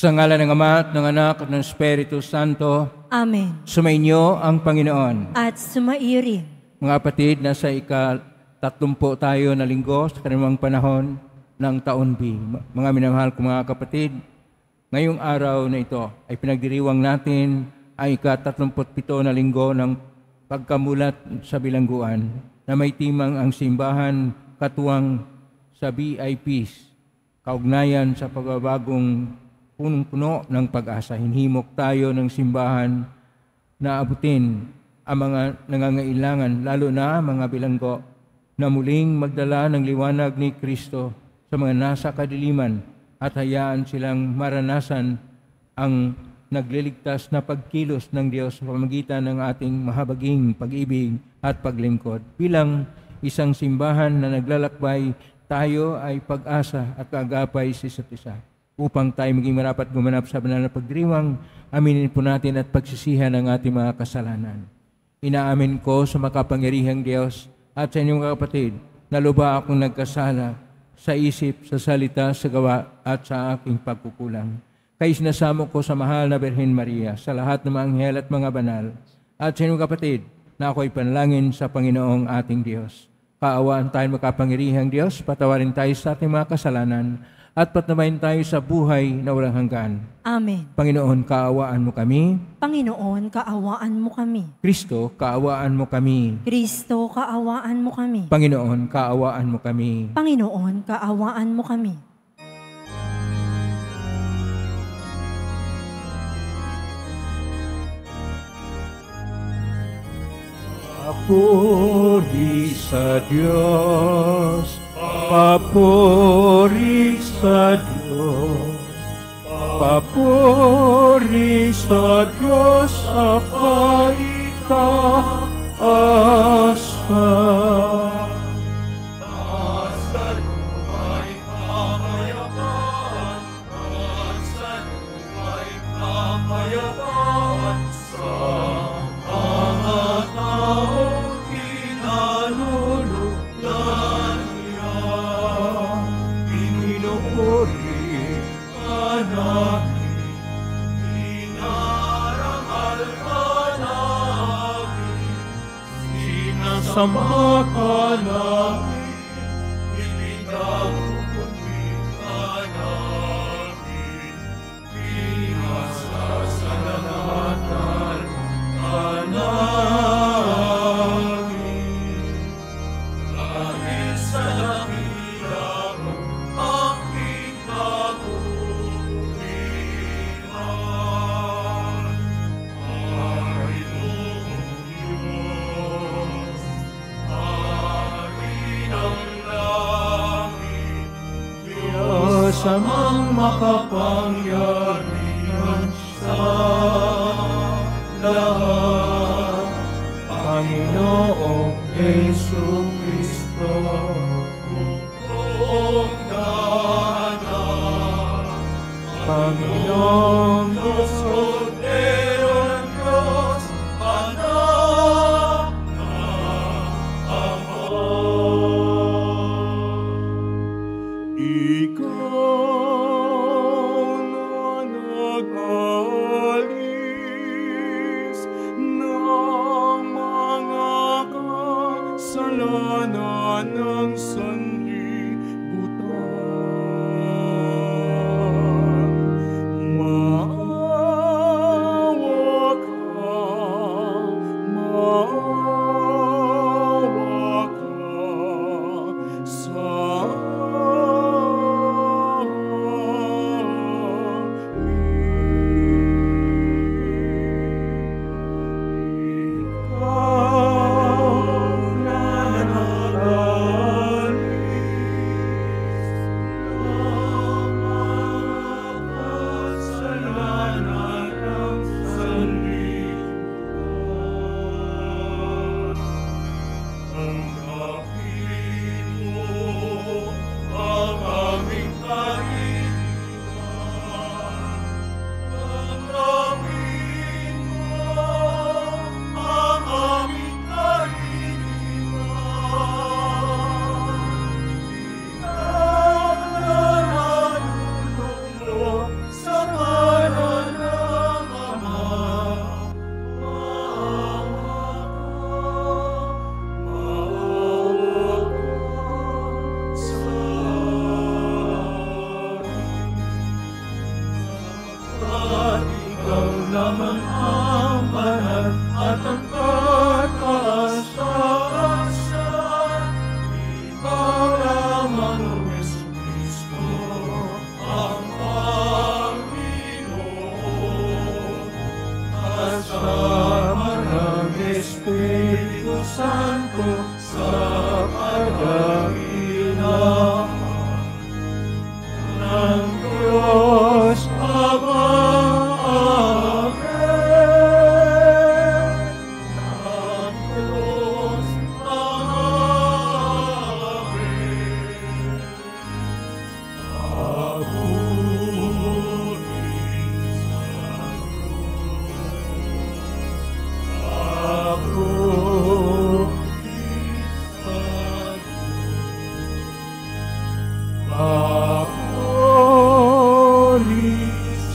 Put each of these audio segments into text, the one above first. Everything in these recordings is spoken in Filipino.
Sa ngalan ng Ama at ng Anak at ng Espiritu Santo. Amen. Sumainyo ang Panginoon. At sumaiyo rin. Mga kapatid, nasa ika-30 tayo na linggo sa kanimang panahon ng taon B. Mga minamahal ko mga kapatid, ngayong araw na ito ay pinagdiriwang natin ang ika-37 na linggo ng pagkamulat sa bilangguan na may timang ang simbahan katuwang sa VIPs, kaugnayan sa pagbabagong punong-puno ng pag-asa. Hinhimok tayo ng simbahan na abutin ang mga nangangailangan, lalo na mga bilanggo, na muling magdala ng liwanag ni Kristo sa mga nasa kadiliman at hayaan silang maranasan ang nagliligtas na pagkilos ng Diyos sa pamamagitan ng ating mahabaging pag-ibig at paglingkod. Bilang isang simbahan na naglalakbay, tayo ay pag-asa at kaagapay sa isa't isa. Upang tayo maging marapat gumanap sa banal na pagdiriwang, aminin po natin at pagsisihan ang ating mga kasalanan. Inaamin ko sa makapangyarihang Diyos at sa inyong kapatid na lubha akong nagkasala sa isip, sa salita, sa gawa at sa aking pagkukulang. Kaya sinasamo ko sa mahal na Birhen Maria, sa lahat ng mga anghel at mga banal, at sa inyong kapatid na ako'y panalangin sa Panginoong ating Diyos. Kaawaan tayo makapangyarihang Diyos, patawarin tayo sa ating mga kasalanan, at patnubayan tayo sa buhay na walang hanggan. Amen. Panginoon, kaawaan mo kami. Panginoon, kaawaan mo kami. Kristo, kaawaan mo kami. Kristo, kaawaan mo kami. Panginoon, kaawaan mo kami. Panginoon, kaawaan mo kami. Papuri sa Diyos, papuri sa Diyos, papuri sa Diyos sa kaitaasan. Sama ka namin, ibigay mo ka namin, pinasasalamatan ka namin. Dahil sa dakila mo, aking kapulihan, Panginoong Diyos, Diyos amang makapangyarihan sa lahat, Panginoong Jesucristo, buong dahan, Panginoong Diyos, Kordero ng Diyos, anak ng Ama. Ikaw na nag-alis ng mga kasalanan ng sanlibutan, lamang ang banal at ang pag-asa-asa. Ikaw lamang, O Jesucristo, ang Panginoon. Kasama ng Espiritu Santo sa kadahilan ng Diyos Ama.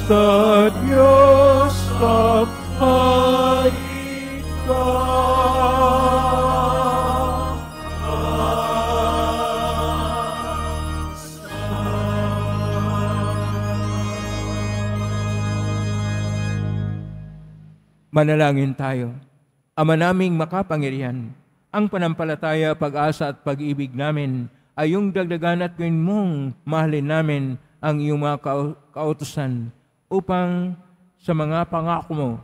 Sa Diyos kapahit ka. Manalangin tayo. Ama naming makapangyarihan, ang panampalataya, pag-asa at pag-ibig namin ay yung dagdagan at gawin mong mahalin namin ang iyong mga kautusan upang sa mga pangako mo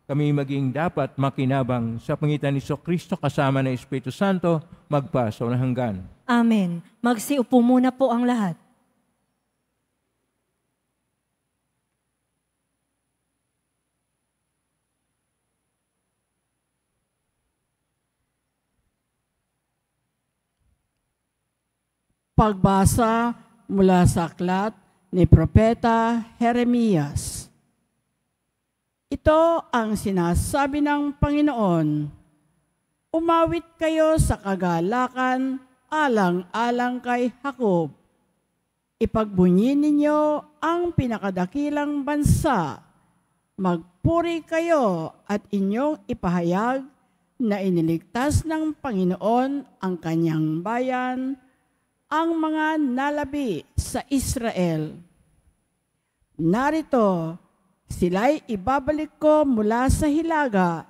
kami maging dapat makinabang sa pangitan ni Kristo kasama ng Espiritu Santo magpa sa walang hanggan. Amen. Magsiupo muna po ang lahat. Pagbasa mula sa aklat ni Propeta Jeremias. Ito ang sinasabi ng Panginoon, umawit kayo sa kagalakan alang-alang kay Jacob. Ipagbunyi ninyo ang pinakadakilang bansa. Magpuri kayo at inyong ipahayag na iniligtas ng Panginoon ang kanyang bayan, ang mga nalabi sa Israel. Narito, sila'y ibabalik ko mula sa hilaga.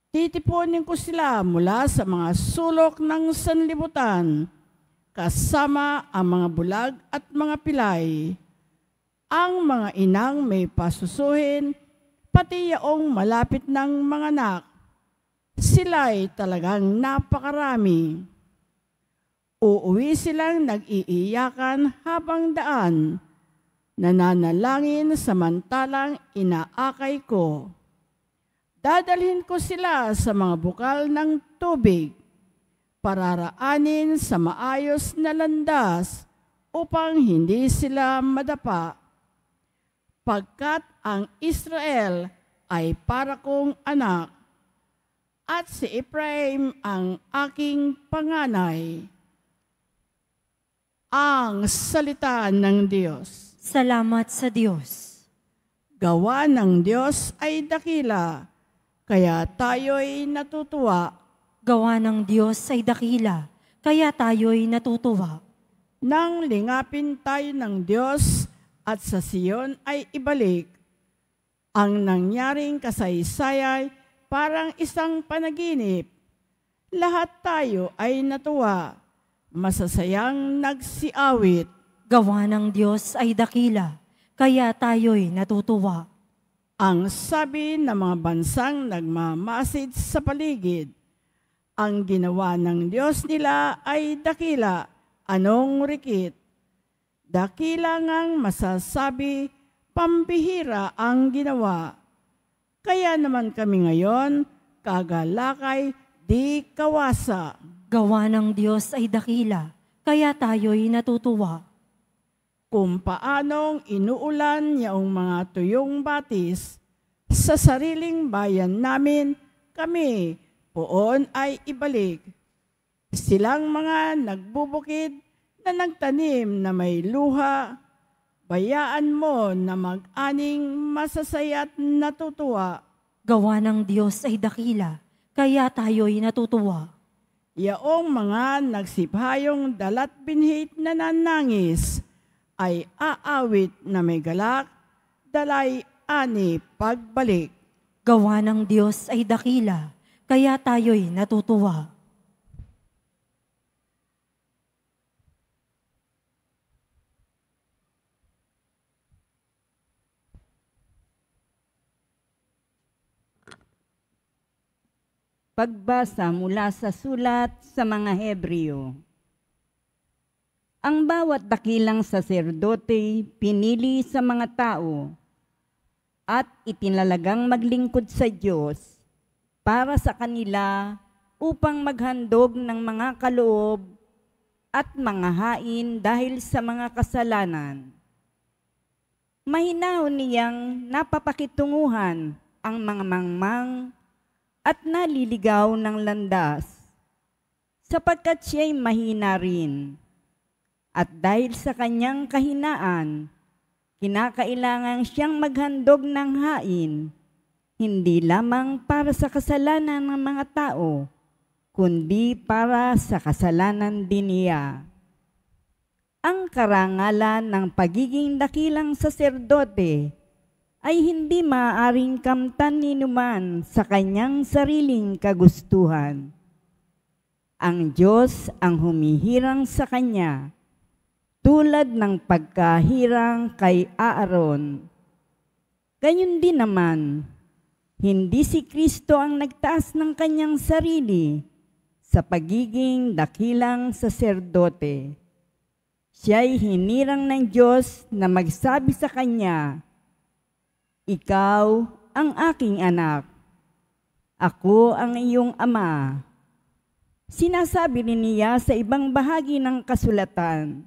Titipunin ko sila mula sa mga sulok ng sanlibutan, kasama ang mga bulag at mga pilay. Ang mga inang may pasusuhin, pati yaong malapit ng mga anak. Sila'y talagang napakarami. Uuwi silang nag-iiyakan habang daan, nananalangin samantalang inaakay ko. Dadalhin ko sila sa mga bukal ng tubig, pararaanin sa maayos na landas upang hindi sila madapa. Pagkat ang Israel ay para kong anak, at si Ephraim ang aking panganay. Ang salita ng Diyos. Salamat sa Diyos. Gawa ng Diyos ay dakila, kaya tayo'y natutuwa. Gawa ng Diyos ay dakila, kaya tayo'y natutuwa. Nang lingapin tayo ng Diyos at sa Siyon ay ibalik, ang nangyaring kasaysayay parang isang panaginip. Lahat tayo ay natuwa. Masasayang nagsiawit. Gawa ng Diyos ay dakila, kaya tayo'y natutuwa. Ang sabi ng mga bansang nagmamasid sa paligid, ang ginawa ng Diyos nila ay dakila, anong rikit. Dakila ngang masasabi, pambihira ang ginawa. Kaya naman kami ngayon, kagalakay, di kawasa. Gawa ng Diyos ay dakila, kaya tayo'y natutuwa. Kung paanong inuulan niyang mga tuyong batis, sa sariling bayan namin, kami poon ay ibalik. Silang mga nagbubukid na nagtanim na may luha, bayaan mo na mag-aning masasaya't natutuwa. Gawa ng Diyos ay dakila, kaya tayo'y natutuwa. Yaong mga nagsipayong dalat binhit na nanangis, ay aawit na may galak, dalay ani pagbalik. Gawa ng Diyos ay dakila, kaya tayo'y natutuwa. Pagbasa mula sa sulat sa mga Hebreo. Ang bawat dakilang saserdote pinili sa mga tao at itinalagang maglingkod sa Diyos para sa kanila upang maghandog ng mga kaloob at mga hain dahil sa mga kasalanan. Mahinahon niyang napapakitunguhan ang mga mangmang at naliligaw ng landas, sapagkat siya'y mahina rin. At dahil sa kanyang kahinaan, kinakailangan siyang maghandog ng hain, hindi lamang para sa kasalanan ng mga tao, kundi para sa kasalanan din niya. Ang karangalan ng pagiging dakilang saserdote ay hindi maaaring kamtan ni numan sa kanyang sariling kagustuhan. Ang Diyos ang humihirang sa kanya, tulad ng pagkahirang kay Aaron. Gayon din naman, hindi si Kristo ang nagtaas ng kanyang sarili sa pagiging dakilang saserdote. Siya'y hinirang ng Diyos na magsabi sa kanya, "Ikaw ang aking anak, ako ang iyong ama." Sinasabi rin niya sa ibang bahagi ng kasulatan,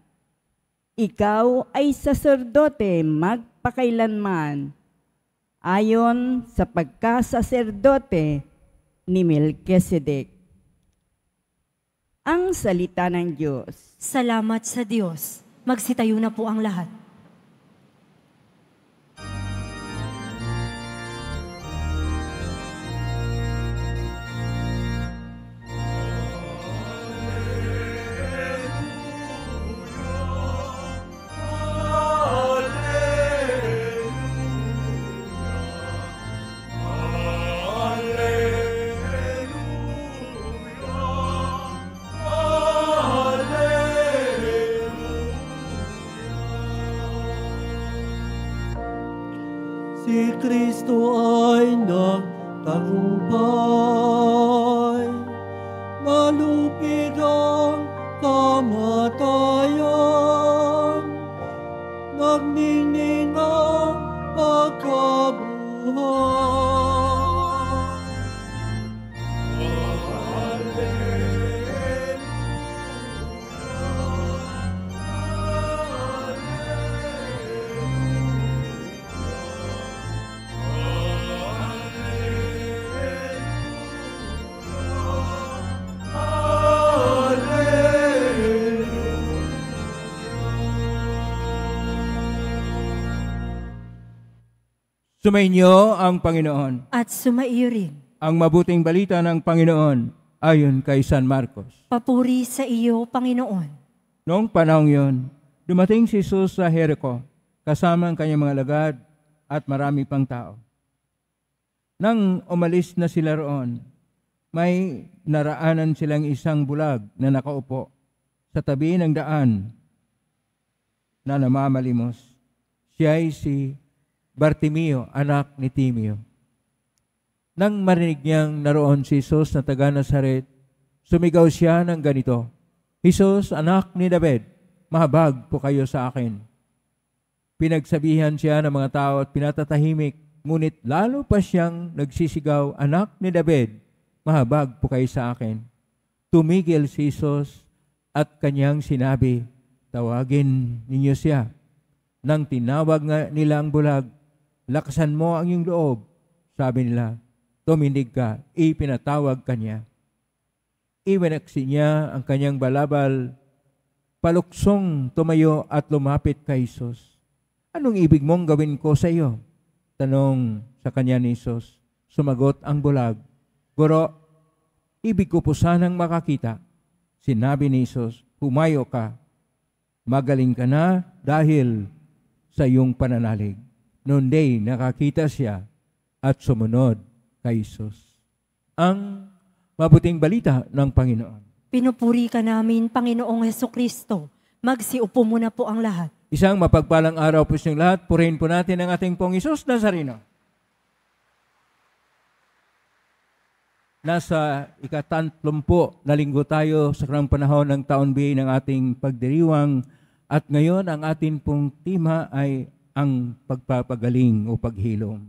"Ikaw ay saserdote magpakailanman, ayon sa pagkasaserdote ni Melchizedek." Ang salita ng Diyos. Salamat sa Diyos. Magsitayo na po ang lahat. Si Kristo ay nagtagumpay, malupit ang kamatayan, nagniningning ang pagkabuhay. Sumainyo ang Panginoon. At sumaiyo rin. Ang mabuting balita ng Panginoon ayon kay San Marcos. Papuri sa iyo, Panginoon. Noong panahon yon, dumating si Jesus sa Jericho, kasama ang kanyang mga lagad at marami pang tao. Nang umalis na sila roon, may naraanan silang isang bulag na nakaupo sa tabi ng daan na namamalimos. Siya ay si Bartimeo, anak ni Timeo. Nang marinig niyang naroon si Jesus na taga Nazaret, sumigaw siya ng ganito, "Jesus, anak ni David, mahabag po kayo sa akin." Pinagsabihan siya ng mga tao at pinatatahimik, ngunit lalo pa siyang nagsisigaw, "Anak ni David, mahabag po kayo sa akin." Tumigil si Jesus at kanyang sinabi, "Tawagin ninyo siya." Nang tinawag nga nila ang bulag, "Lakasan mo ang iyong loob," sabi nila. Tumindig ka, ipinatawag kanya. Iwinaksi niya ang kanyang balabal, paluksong tumayo at lumapit kay Jesus. "Anong ibig mong gawin ko sa iyo?" tanong sa kanya ni Jesus. Sumagot ang bulag, "Guro, ibig ko po sanang makakita." Sinabi ni Jesus, "Humayo ka, magaling ka na dahil sa iyong pananalig." noon day nakakita siya at sumunod kay Jesus. Ang mabuting balita ng Panginoon. Pinupuri ka namin, Panginoong Hesukristo. Magsiupo muna po ang lahat. Isang mapagpalang araw po sa inyong lahat. Purihin po natin ang ating pong Hesus Nazareno. Nasa ika-30 na linggo tayo sa karang panahon ng taon B ng ating pagdiriwang. At ngayon ang ating pong tema ay ang pagpapagaling o paghilom.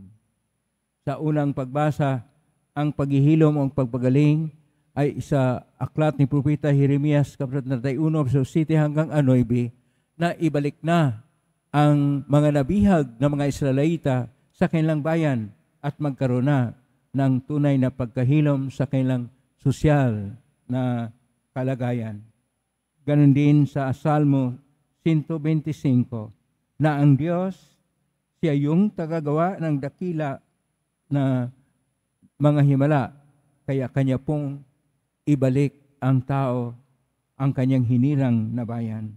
Sa unang pagbasa, ang paghihilom o pagpagaling ay isa aklat ni Propeta Jeremias, Kapitul 31, verso 7 hanggang 9, na ibalik na ang mga nabihag ng mga Israelita sa kanilang bayan at magkaroon na ng tunay na pagkahilom sa kanilang sosyal na kalagayan. Ganon din sa Salmo 125, na ang Diyos, siya yung tagagawa ng dakila na mga himala, kaya kanya pong ibalik ang tao ang kanyang hinirang na bayan.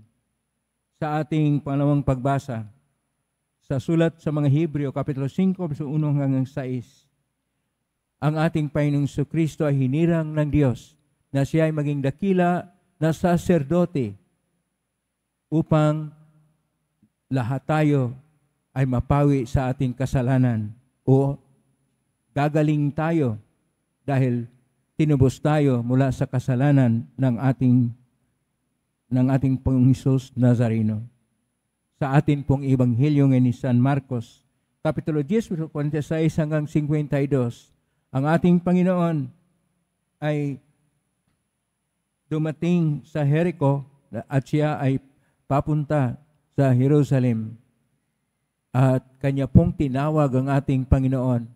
Sa ating pangalawang pagbasa, sa sulat sa mga Hebreo, Kapitulo 5, verso 1 hanggang 6, ang ating Panginoong Jesucristo ay hinirang ng Diyos na siya ay maging dakila na saserdote upang lahat tayo ay mapawi sa ating kasalanan o gagaling tayo dahil tinubos tayo mula sa kasalanan ng ating Panginoong Hesus Nazareno. Sa atin pong Ebanghelyo ngayon ni San Marcos, Kapitulo 10, verso 46 hanggang 52, ang ating Panginoon ay dumating sa Jericho at siya ay papunta sa Jerusalem. At kanya pong tinawag ang ating Panginoon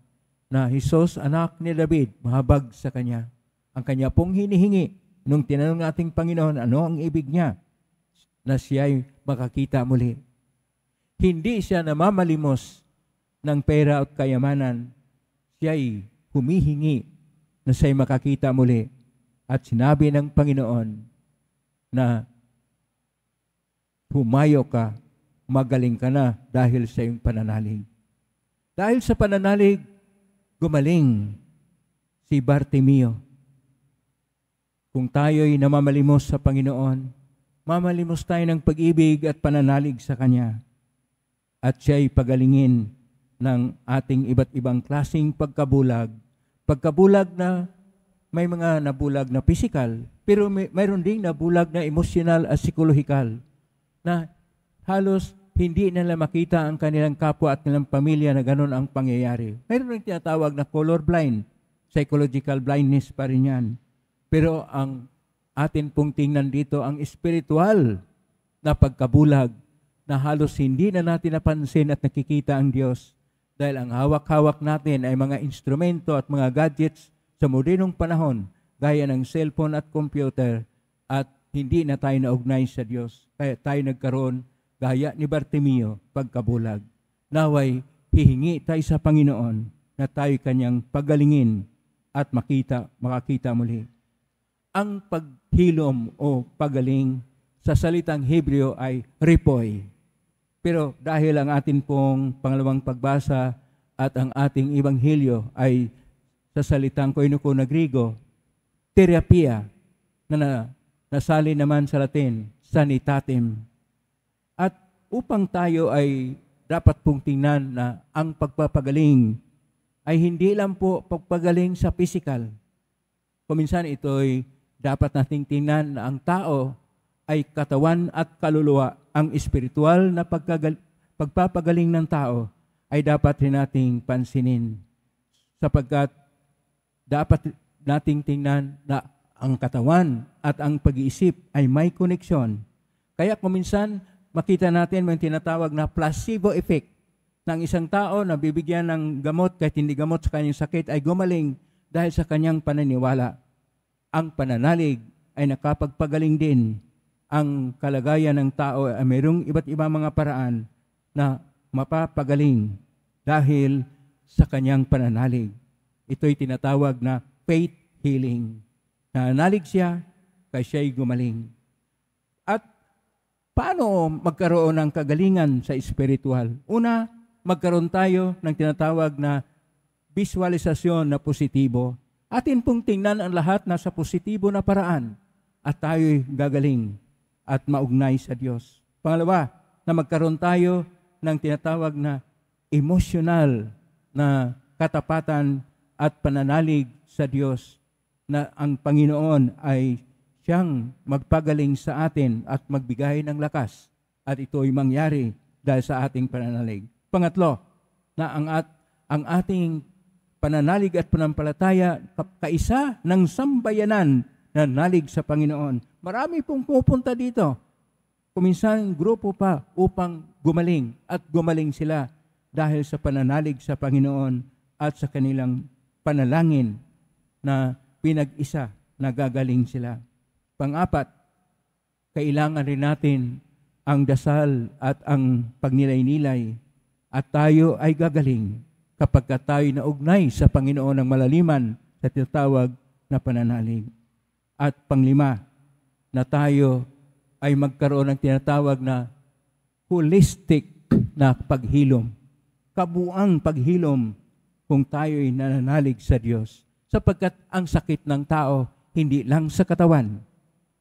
na Hesus, anak ni David, mahabag sa kanya. Ang kanya pong hinihingi, nung tinanong ating Panginoon, ano ang ibig niya? Na siya ay makakita muli. Hindi siya namamalimos ng pera at kayamanan. Siya ay humihingi na siya ay makakita muli. At sinabi ng Panginoon na humayo ka, magaling ka na dahil sa iyong pananalig. Dahil sa pananalig, gumaling si Bartimeo. Kung tayo'y namamalimos sa Panginoon, mamalimos tayo ng pag-ibig at pananalig sa Kanya. At siya'y pagalingin ng ating iba't ibang klaseng pagkabulag. Pagkabulag na may mga nabulag na physical, pero mayroon ding nabulag na emotional at psikolohikal na halos hindi nila makita ang kanilang kapwa at kanilang pamilya na ganun ang pangyayari. Mayroon ring tinatawag na colorblind, psychological blindness pa rin yan. Pero ang atin pong tingnan dito, ang spiritual na pagkabulag na halos hindi na natin napansin at nakikita ang Diyos dahil ang hawak-hawak natin ay mga instrumento at mga gadgets sa modernong panahon gaya ng cellphone at computer at hindi na tayo naugnay sa Diyos. Kaya tayo nagkaroon gaya ni Bartimeo, pagkabulag. Naway, hihingi tayo sa Panginoon na tayo kanyang pagalingin at makakita muli. Ang paghilom o pagaling sa salitang Hebreo ay ripoy. Pero dahil ang atin pong pangalawang pagbasa at ang ating Ebanghelyo ay sa salitang Koinoko na Griego, therapia, na nasali naman sa Latin, sanitatem. At upang tayo ay dapat pong tingnan na ang pagpapagaling ay hindi lang po pagpagaling sa physical. Kuminsan ito'y dapat nating tingnan na ang tao ay katawan at kaluluwa. Ang espiritual na pagpapagaling ng tao ay dapat rin nating pansinin. Sapagkat dapat nating tingnan na ang katawan at ang pag-iisip ay may koneksyon. Kaya kuminsan makita natin may tinatawag na placebo effect ng isang tao na bibigyan ng gamot kahit hindi gamot sa kanyang sakit ay gumaling dahil sa kanyang pananiwala. Ang pananalig ay nakapagpagaling din. Ang kalagayan ng tao ay mayroong iba't ibang mga paraan na mapapagaling dahil sa kanyang pananalig. Ito'y tinatawag na faith healing. Nananalig siya, kaya siya'y gumaling. At paano magkaroon ng kagalingan sa espiritual? Una, magkaroon tayo ng tinatawag na visualisasyon na positibo. Atin pong tingnan ang lahat nasa positibo na paraan at tayo'y gagaling at maugnay sa Diyos. Pangalawa, na magkaroon tayo ng tinatawag na emosyonal na katapatan at pananalig sa Diyos na ang Panginoon ay siyang magpagaling sa atin at magbigay ng lakas at ito'y mangyari dahil sa ating pananalig. Pangatlo, na ang ating pananalig at panampalataya kaisa ng sambayanan na nalig sa Panginoon. Marami pong pupunta dito. Kuminsan grupo pa upang gumaling at gumaling sila dahil sa pananalig sa Panginoon at sa kanilang panalangin na pinag-isa na gagaling sila. Pang-apat, kailangan rin natin ang dasal at ang pagnilay-nilay at tayo ay gagaling kapag tayo naugnay sa Panginoon ng malaliman sa tinatawag na pananalig. At panglima, na tayo ay magkaroon ng tinatawag na holistic na paghilom. Kabuang paghilom kung tayo'y nananalig sa Diyos. Sapagkat ang sakit ng tao, hindi lang sa katawan,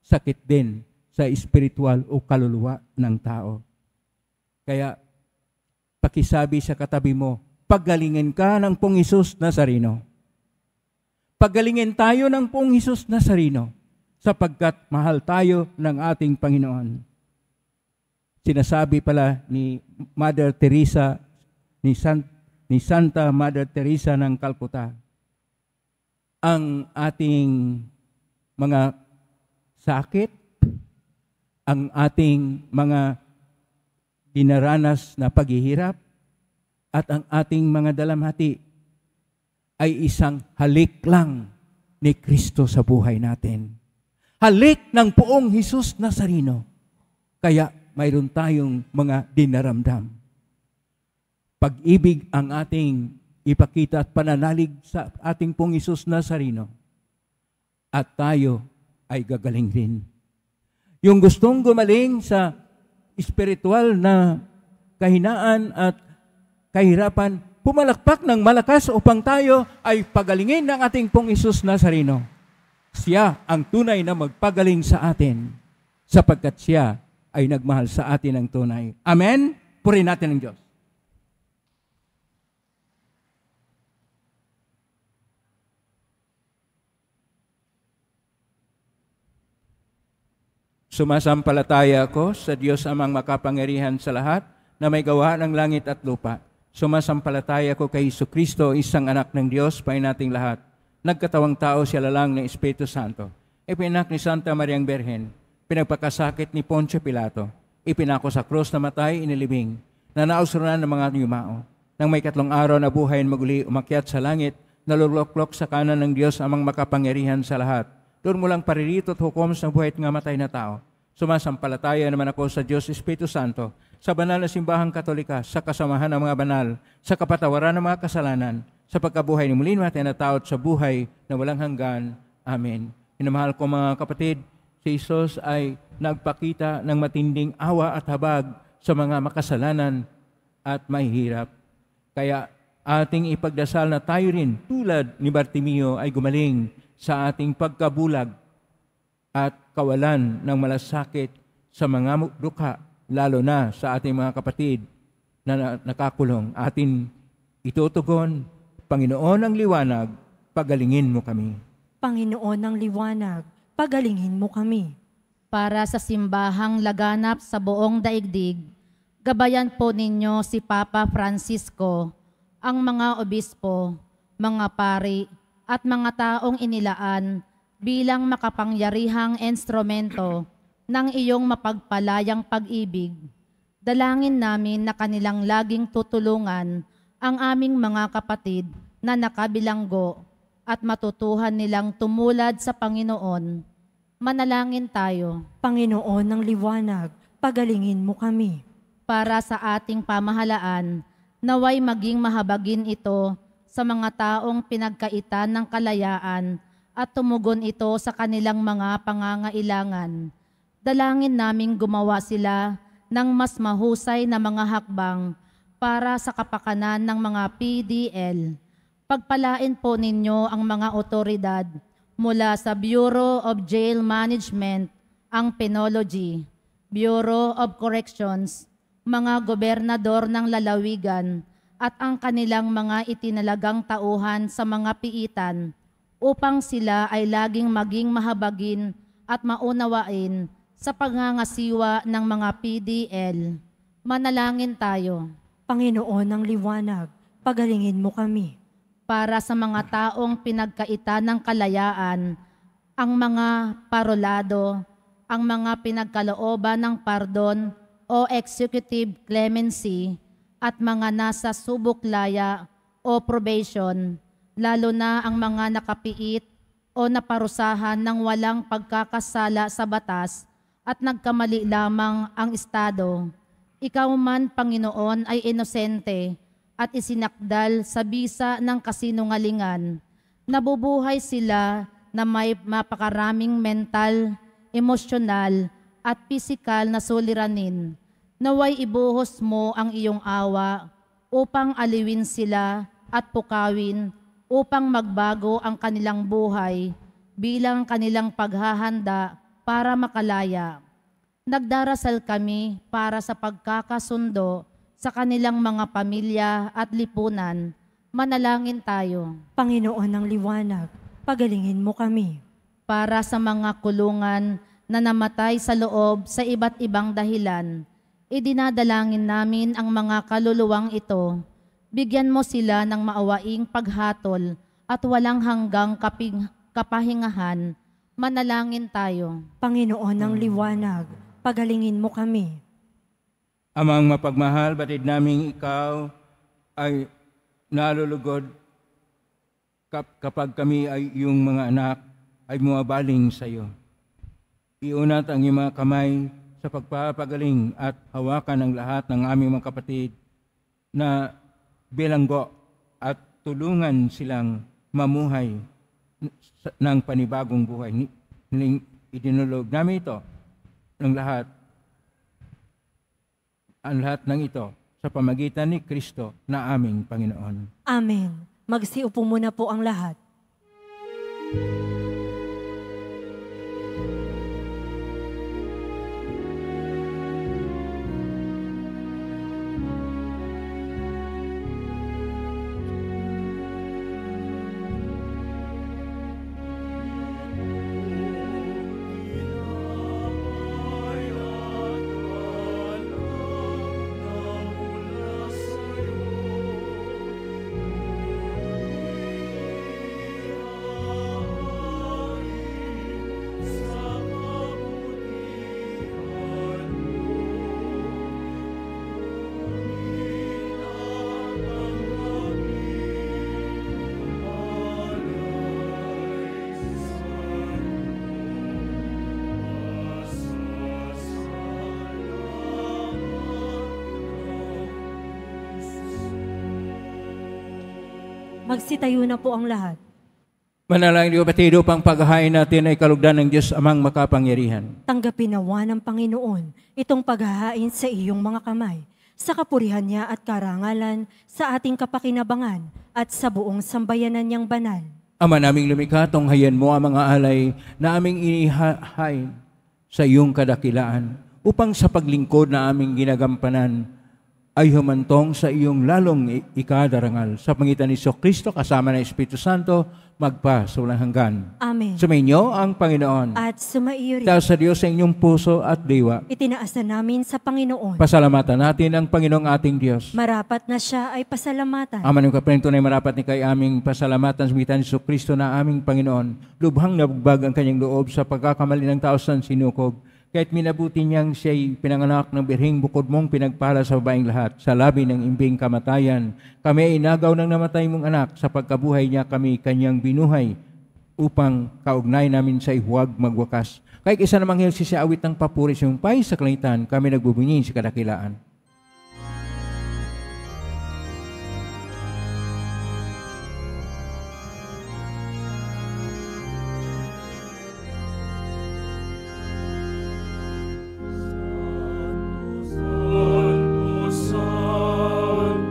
sakit din sa espiritual o kaluluwa ng tao. Kaya, pakisabi sa katabi mo, paggalingin ka ng Pong Hesus Nazareno. Paggalingin tayo ng Pong Hesus Nazareno sapagkat mahal tayo ng ating Panginoon. Sinasabi pala ni Mother Teresa, ni Santa Mother Teresa ng Calcutta, ang ating mga sakit, ang ating mga dinaranas na paghihirap, at ang ating mga dalamhati ay isang halik lang ni Kristo sa buhay natin. Halik ng Poong Hesus Nazareno. Kaya mayroon tayong mga dinaramdam. Pag-ibig ang ating ipakita at pananalig sa ating Poong Hesus Nazareno. At tayo ay gagaling din. Yung gustong gumaling sa espiritual na kahinaan at kahirapan, pumalakpak ng malakas upang tayo ay pagalingin ng ating Pong Hesus Nazareno. Siya ang tunay na magpagaling sa atin sapagkat siya ay nagmahal sa atin ng tunay. Amen? Purihin natin ang Diyos. Sumasampalataya ako sa Diyos amang makapangyarihan sa lahat na may gawa ng langit at lupa. Sumasampalataya ko kay Jesucristo, isang anak ng Diyos, Panginoon nating lahat. Nagkatawang tao siya lalang ng Espiritu Santo. Ipinak ni Santa Mariang Berhen, pinagpakasakit ni Poncio Pilato, ipinako sa krus na matay, inilibing, na nausuran ng mga yumao. Nang may 3 araw na buhay maguli, umakyat sa langit, naluluklok sa kanan ng Diyos amang makapangyarihan sa lahat. Doon mo lang paririto at hukom sa buhay at nga matay na tao. Sumasampalataya naman ako sa Diyos Espiritu Santo, sa banal na simbahang katolika, sa kasamahan ng mga banal, sa kapatawaran ng mga kasalanan, sa pagkabuhay ni muli natin na tao at sa buhay na walang hanggan. Amen. Minamahal ko mga kapatid, si Jesus ay nagpakita ng matinding awa at habag sa mga makasalanan at mahihirap. Kaya ating ipagdasal na tayo rin, tulad ni Bartimeo, ay gumaling sa ating pagkabulag at kawalan ng malasakit sa mga dukha, lalo na sa ating mga kapatid na nakakulong. Atin itutugon, Panginoon ng liwanag, pagalingin mo kami. Panginoon ng liwanag, pagalingin mo kami. Para sa simbahang laganap sa buong daigdig, gabayan po ninyo si Papa Francisco, ang mga obispo, mga pari, at mga taong inilaan bilang makapangyarihang instrumento ng iyong mapagpalayang pag-ibig. Dalangin namin na kanilang laging tutulungan ang aming mga kapatid na nakabilanggo at matutuhan nilang tumulad sa Panginoon. Manalangin tayo. Panginoon ng liwanag, pagalingin mo kami. Para sa ating pamahalaan, naway maging mahabagin ito sa mga taong pinagkaitan ng kalayaan at tumugon ito sa kanilang mga pangangailangan. Dalangin naming gumawa sila ng mas mahusay na mga hakbang para sa kapakanan ng mga PDL. Pagpalain po ninyo ang mga otoridad mula sa Bureau of Jail Management, ang Penology, Bureau of Corrections, mga gobernador ng lalawigan, at ang kanilang mga itinalagang tauhan sa mga piitan upang sila ay laging maging mahabagin at maunawain sa pangangasiwa ng mga PDL. Manalangin tayo. Panginoon ng liwanag, pagalingin mo kami. Para sa mga taong pinagkaitan ng kalayaan, ang mga parolado, ang mga pinagkalooban ng pardon o executive clemency, at mga nasa subuklaya o probation, lalo na ang mga nakapiit o naparusahan ng walang pagkakasala sa batas at nagkamali lamang ang Estado. Ikaw man, Panginoon, ay inosente at isinakdal sa bisa ng kasinungalingan. Nabubuhay sila na may mapakaraming mental, emosyonal at pisikal na suliranin. Naway ibuhos mo ang iyong awa upang aliwin sila at pukawin upang magbago ang kanilang buhay bilang kanilang paghahanda para makalaya. Nagdarasal kami para sa pagkakasundo sa kanilang mga pamilya at lipunan. Manalangin tayo. Panginoon ng liwanag, pagalingin mo kami. Para sa mga kulungan na namatay sa loob sa iba't ibang dahilan, idinadalangin namin ang mga kaluluwang ito. Bigyan mo sila ng maawaing paghatol at walang hanggang kapahingahan. Manalangin tayo. Panginoon ng liwanag, pagalingin mo kami. Amang mapagmahal, batid naming ikaw ay nalulugod kapag kami ay iyong mga anak ay bumabaling sa iyo. Iunat ang iyong mga kamay sa pagpapagaling at hawakan ng lahat ng aming mga kapatid na bilanggo at tulungan silang mamuhay ng panibagong buhay. Idinulog namin ito ng lahat, ang lahat ng ito sa pamagitan ni Kristo na aming Panginoon. Amen. Magsiupo muna po ang lahat. Magsitayo na po ang lahat. Manalangin ko kapatid, upang paghahain natin ay kalugdan ng Diyos amang makapangyarihan. Tanggapin nawa ng Panginoon itong paghahain sa iyong mga kamay, sa kapurihan niya at karangalan, sa ating kapakinabangan at sa buong sambayanan niyang banal. Ama naming lumikha, tunghayan mo ang mga alay na aming inihahain sa iyong kadakilaan, upang sa paglingkod na aming ginagampanan ay humantong sa iyong lalong ikadarangal. Sa pangitan ni Kristo kasama ng Espiritu Santo, magpa sa walang hanggan. Amen. Sumainyo ang Panginoon. At sumaiyo rin. Dahil sa Diyos sa inyong puso at diwa, Itinaas na namin sa Panginoon. pasalamatan natin ang Panginoong ating Diyos. Marapat na siya ay pasalamatan. Ama ng kapatid, tunay marapat ni kay aming pasalamatan sa pangitan ni Kristo na aming Panginoon. Lubhang nabugbag ang kanyang loob sa pagkakamali ng tao sa sinukob. Kahit minabuti niyang siya'y pinanganak ng birhing bukod mong pinagpala sa babaeng lahat, sa labi ng imbing kamatayan. Kami ay inagaw ng namatay mong anak, sa pagkabuhay niya kami kanyang binuhay, upang kaugnay namin sa huwag magwakas. Kahit isa namang hilsi siya awit ng papuri sa iyong pay sa kalangitan, kami nagbubunyi sa kadakilaan. Salmo,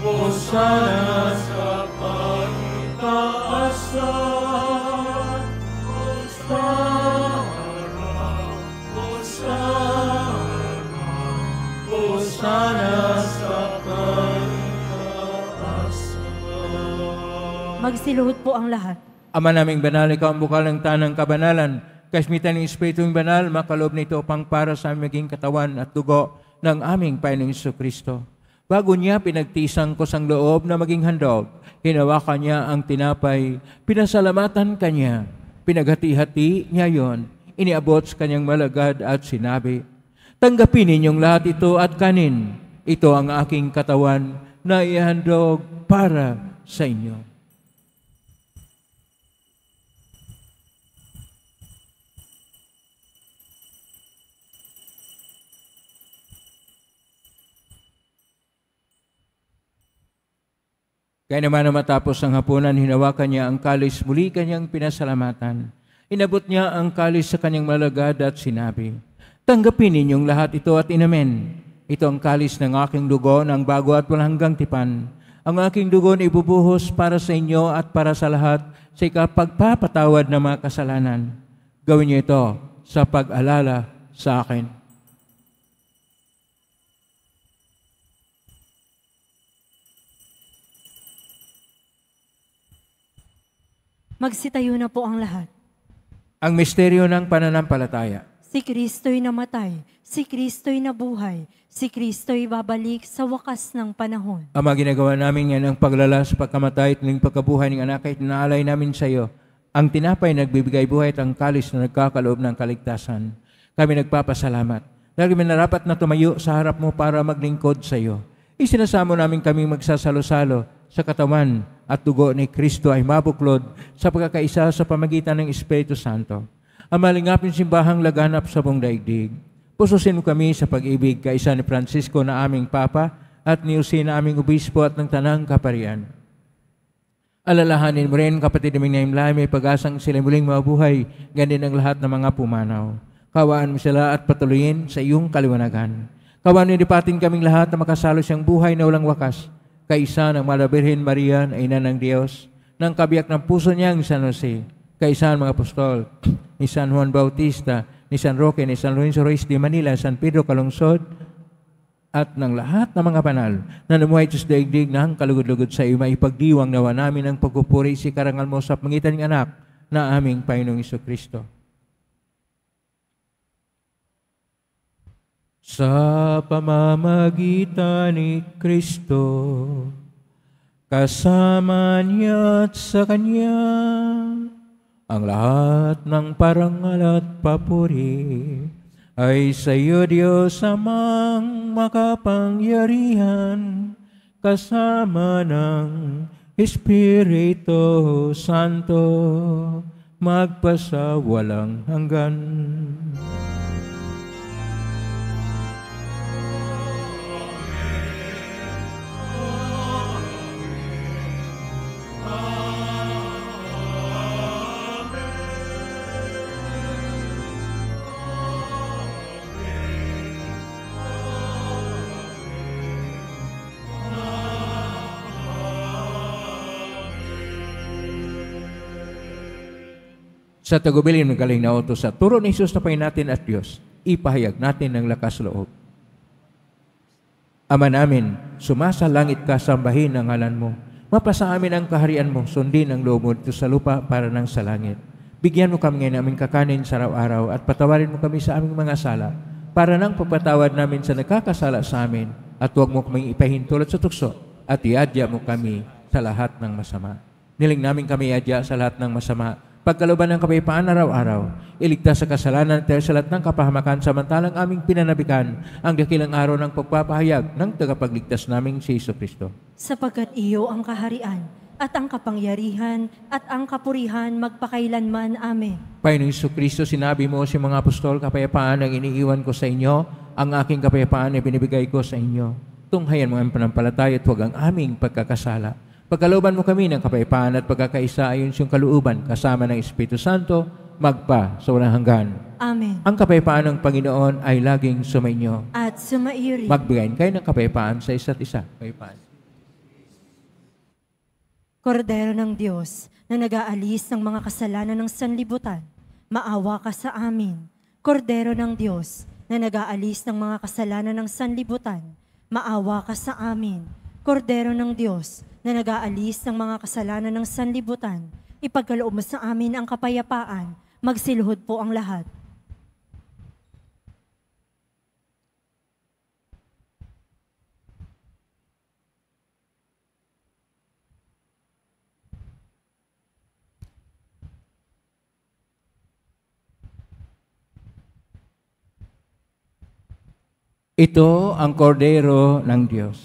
Hosana sa kaitaasan. Hosana, Hosana, Hosana sa kaitaasan. Magsiluhod po ang lahat. Ama naming banal, ikaw ang bukal ng tanang kabanalan. Kasmitan ng Espiritong Banal, makaloob nito pang para sa aming maging katawan at dugo ng aming Panginoong Jesucristo. Bago niya pinagtisang ko sang loob na maging handog, hinawakan niya ang tinapay, pinasalamatan kanya, pinaghati-hati niya yon, iniabot sa kanyang malagad at sinabi, tanggapin ninyong lahat ito at kanin. Ito ang aking katawan na ihandog para sa inyo. Kaya naman na matapos ang hapunan, hinawakan niya ang kalis, muli kanyang pinasalamatan. Inabot niya ang kalis sa kanyang malagad at sinabi, tanggapin ninyong lahat ito at inamen. Ito ang kalis ng aking dugo ng bago at walang hanggang tipan. Ang aking dugo na ibubuhos para sa inyo at para sa lahat sa ikapagpapatawad ng mga kasalanan. Gawin niyo ito sa pag-alala sa akin. Magsitayo na po ang lahat. Ang misteryo ng pananampalataya. Si Kristo'y namatay, si Kristo'y nabuhay, si Kristo'y babalik sa wakas ng panahon. Ama, ginagawa namin yan ang paglala sa pagkamatay at ng pagkabuhay ng anak ay tinaalay namin sa iyo. Ang tinapay nagbibigay buhay at ang kalis na nagkakaloob ng kaligtasan. Kami nagpapasalamat. Dahil kami narapat na tumayo sa harap mo para maglingkod sa iyo. Isinasamo namin kaming magsasalo-salo sa katawan at dugo ni Kristo ay mabuklod sa pagkakaisa sa pamagitan ng Espiritu Santo. Ang malingapin simbahang laganap sa buong daigdig. Pususin mo kami sa pag-ibig kaisa ni Francisco na aming Papa at ni Jose na aming Obispo at ng Tanang Kaparian. Alalahanin mo rin, kapatid naming naimlay, may pag-asang sila muling mabuhay, ganin ang lahat ng mga pumanaw. Kawaan mo sila at patuloyin sa iyong kaliwanagan. Kawaan mo nipatin kaming lahat na makasalo siyang buhay na walang wakas, kaisa ng Mala Birhen Maria na ina ng Diyos, ng kabiyak ng puso niyang San Jose, kaisa ng mga apostol, ni San Juan Bautista, ni San Roque, ni San Lorenzo Reyes de Manila, San Pedro Calungsod, at ng lahat ng mga banal na namuhay sa daigdig na ang kalugod-lugod sa iyo, maipagdiwang nawa namin ang pagpupuri si karangal mo sa pangitan ng anak na aming Panginoong Jesucristo. Sa pamamagitan ni Kristo, kasama niya at sa Kanya, ang lahat ng parangal at papuri ay sa iyo, Diyos Amang makapangyarihan, kasama ng Espiritu Santo, magpasawalang hanggan. Sa tagubilin ng galing na utos sa turo ni Jesus na Panginoon natin at Diyos, ipahayag natin ng lakas loob. Ama namin, sumasalangit ka, sambahin ang ngalan mo. Mapasa amin ang kaharian mo, sundin ang loob mo dito sa lupa para ng sa langit. Bigyan mo kami ngayon aming kakanin sa araw-araw at patawarin mo kami sa aming mga sala para ng pagpatawad namin sa nakakasala sa amin at huwag mo kaming ipahintulot sa tukso at iadya mo kami sa lahat ng masama. Niling namin kami iadya sa lahat ng masama, pagkalooban ng kapayapaan araw-araw, iligtas sa kasalanan at sa lahat ng kapahamakan samantalang aming pinanabikan ang dakilang araw ng pagpapahayag ng tagapagligtas naming si Jesucristo. Sapagkat iyo ang kaharian at ang kapangyarihan at ang kapurihan magpakailanman. Amen. Panginoong Jesucristo, sinabi mo sa mga apostol, kapayapaan ang iniiwan ko sa inyo, ang aking kapayapaan ay binibigay ko sa inyo. Tunghayan mo ang panampalataya at huwag ang aming pagkakasala. Pagkalooban mo kami ng kapayapaan at pagkakaisa ayon sa iyong kalooban kasama ng Espiritu Santo, magpa sa walang hanggan. Amen. Ang kapayapaan ng Panginoon ay laging sumainyo. At sumaiyo rin. Magbigayin kayo ng kapayapaan sa isa't isa. Kapayapaan. Kordero ng Diyos na nag-aalis ng mga kasalanan ng sanlibutan, maawa ka sa amin. Kordero ng Diyos na nag-aalis ng mga kasalanan ng sanlibutan, maawa ka sa amin. Kordero ng Diyos na nag-aalis ng mga kasalanan ng sanlibutan, ipagkaloob mo sa amin ang kapayapaan. Magsiluhod po ang lahat. Ito ang kordero ng Diyos.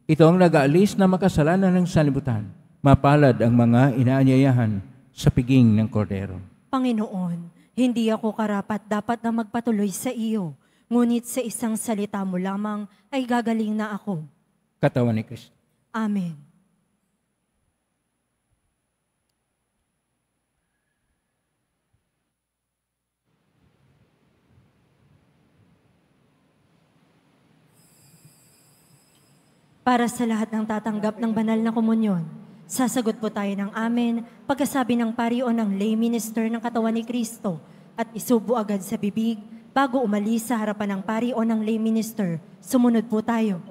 Ito ang nag-aalis na makasalanan ng sanlibutan. Mapalad ang mga inaanyayahan sa piging ng kordero. Panginoon, hindi ako karapat dapat na magpatuloy sa iyo, ngunit sa isang salita mo lamang ay gagaling na ako. Katawan ni Kristo. Amen. Para sa lahat ng tatanggap ng banal na komunyon, sasagot po tayo ng amen pagkasabi ng pari o ng lay minister ng katawan ni Kristo at isubo agad sa bibig bago umalis sa harapan ng pari o ng lay minister. Sumunod po tayo.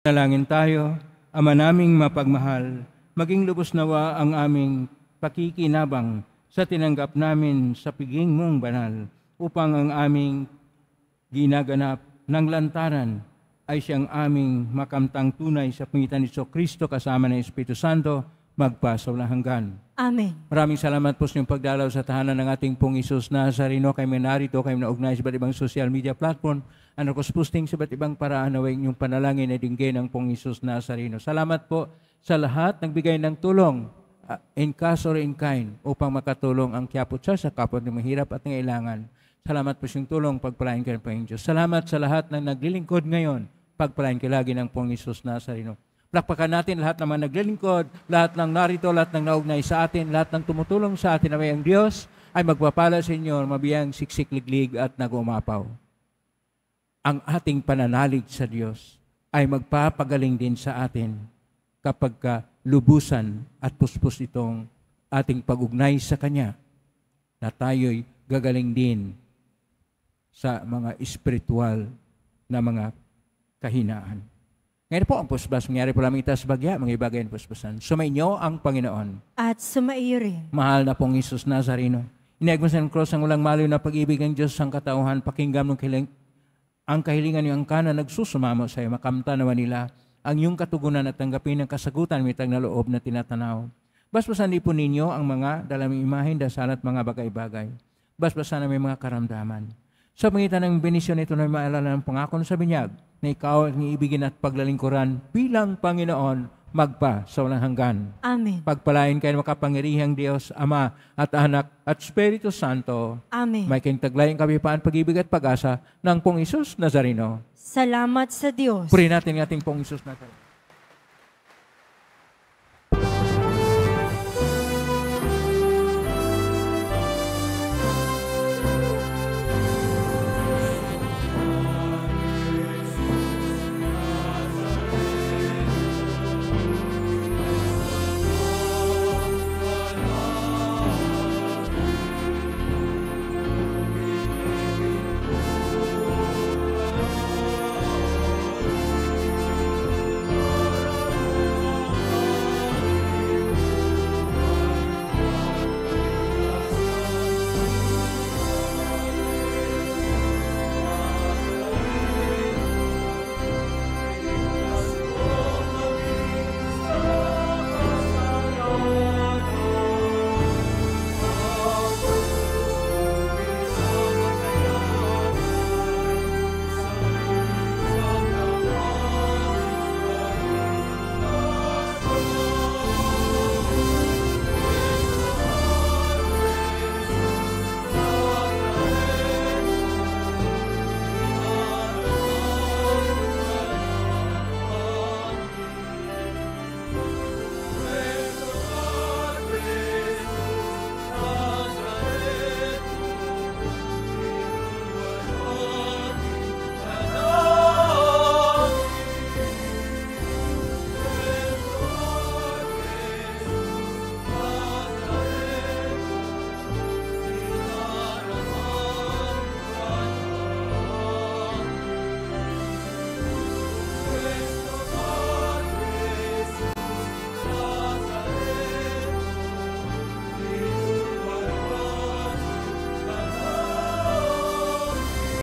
Nalangin tayo, Ama naming mapagmahal, maging lubos nawa ang aming pakikinabang sa tinanggap namin sa piging mong banal, upang ang aming ginaganap ng lantaran ay siyang aming makamtang tunay sa pangitan ni Kristo kasama ng Espiritu Santo, magpasawalang hanggan. Amen. Maraming salamat po sa inyong pagdalaw sa tahanan ng ating pong Isus Nazareno. Kayo may narito, kayo naugnay sa iba't ibang social media platform. Ano ko posting sa iba't ibang paraan naway inyong panalangin na dinggay ng pong Isus Nazareno. Salamat po sa lahat ng bigay ng tulong in cash or in kind upang makatulong ang Quiapo Church sa kapwa ng mahirap at nangailangan. Salamat po sa inyong tulong, pagpalain kayo ng Panginoon Diyos. Salamat sa lahat ng naglilingkod ngayon, pagpalain kayo lagi ng pong Isus Nazareno. Plakpakan natin lahat ng mga naglilingkod, lahat ng narito, lahat ng naugnay sa atin, lahat ng tumutulong sa atin na may ang Diyos ay magpapala sa inyo, mabiyang siksik-liglig at nag-umapaw. Ang ating pananalig sa Diyos ay magpapagaling din sa atin kapag lubusan at puspos itong ating pag-ugnay sa Kanya, na tayo'y gagaling din sa mga espiritual na mga kahinaan. Ngayon po ang pusbas, mangyari po lamang itas bagya, mga ibagay ang pusbasan. Sumainyo ang Panginoon. At sumaiyo rin. Mahal na pong Isus Nazareno, inagmas ng cross ang walang maliw na pag-ibig ng Diyos ang katauhan, pakinggan ng ang kahilingan niyo ang kana nagsusumamo sa iyo, makamta naman nila ang iyong katugunan at tanggapin ang kasagutan mitag na loob na tinatanaw. Basbasan din po ninyo ang mga dalaming imahin, dasal at mga bagay-bagay. Basbasan na may mga karamdaman. Sa pangitan ng benisyon ito na maalala ng pangako sa binyag, na ikaw ang iibigin at paglalingkuran bilang Panginoon magpa sa walang hanggan. Amen. Pagpalain kayo makapangyarihang Diyos, Ama at Anak at Espiritu Santo. Amen. May kayong taglayang kapayapaan, pag-ibig at pag-asa ng Pong Isus Nazareno. Salamat sa Diyos. Purihin natin ang ating Pong Isus Nazareno.